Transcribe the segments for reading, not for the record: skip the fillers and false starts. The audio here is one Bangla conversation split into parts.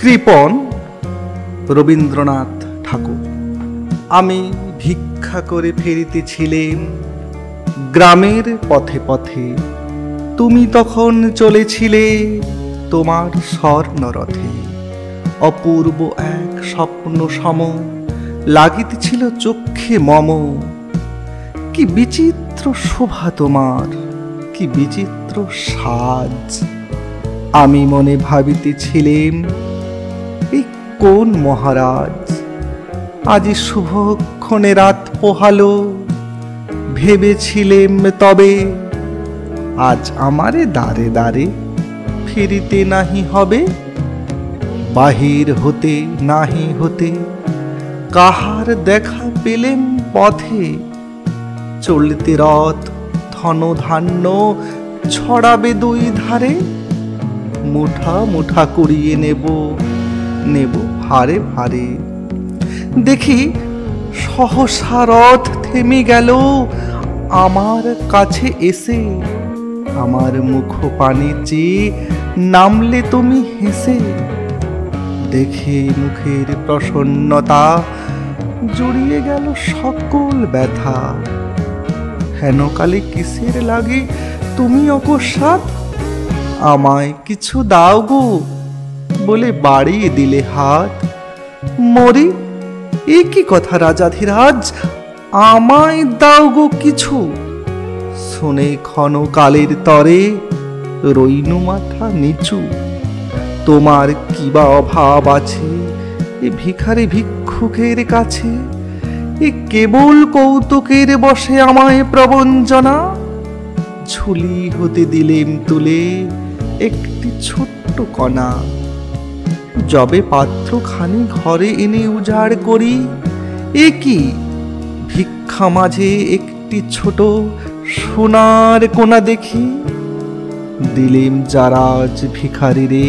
কৃপণ রবীন্দ্রনাথ ঠাকুর। আমি ভিক্ষা করে ফিরিতেছিলেম গ্রামের পথে পথে, তুমি তখন চলেছিলে তোমার স্বর্ণরথে। অপূর্ব এক স্বপ্ন সম লাগিতেছিল চক্ষে মম। কি বিচিত্র শোভা তোমার, কি বিচিত্র সাজ। আমি মনে ভাবিতেছিলেম এই কোন মহারাজ। আজি শুভক্ষণে রাত পোহালো, ভেবেছিলেম তবে আজ আমারে দ্বারে দ্বারে ফিরিতে নাহি হবে। বাহির হতে নাহি হতে কাহার দেখা পেলেম পথে। চলতে রথ ধন ধান্য ছড়াবে দুই ধারে। মুঠা মুঠা কুড়িয়ে নেব নেব ভারে ভারে। দেখি সহসা রথ থেমে গেল আমার কাছে এসে। আমার মুখ পানে চেয়ে নামলে তুমি হেসে। দেখে মুখের প্রসন্নতা জড়িয়ে গেল সকল ব্যথা। হেনকালে কিসের লাগে তুমি অকস্মাৎ। আমায় কিছু দাও গো বলে বাড়িয়ে দিলে হাত। মরি, এ কি কথা রাজাধিরাজ, আমায় দাও গো কিছু। শুনে ক্ষণকালের তরে রইনু মাথা নিচু। তোমার কি বা অভাব আছে এ ভিখারি ভিক্ষুকের কাছে। এ কেবল কৌতুকের বসে আমায় প্রবঞ্চনা। ঝুলি হতে দিলেম তুলে একটি ছোট্ট কণা। যবে পাত্রখানি ঘরে এনে উজাড় করি, এ কি ভিক্ষা মাঝে একটি ছোট সোনার কোনা দেখি। দিলেম জারাজ ভিখারি রে,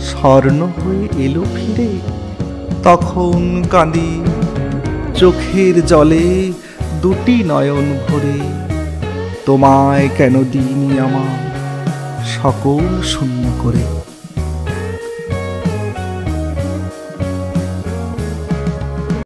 স্বর্ণ হয়ে এলো ফিরে। তখন কাঁদি চোখের জলে দুটি নয়ন ভরে। তোমায় কেন দিইনি আমার সকল শূন্য করে।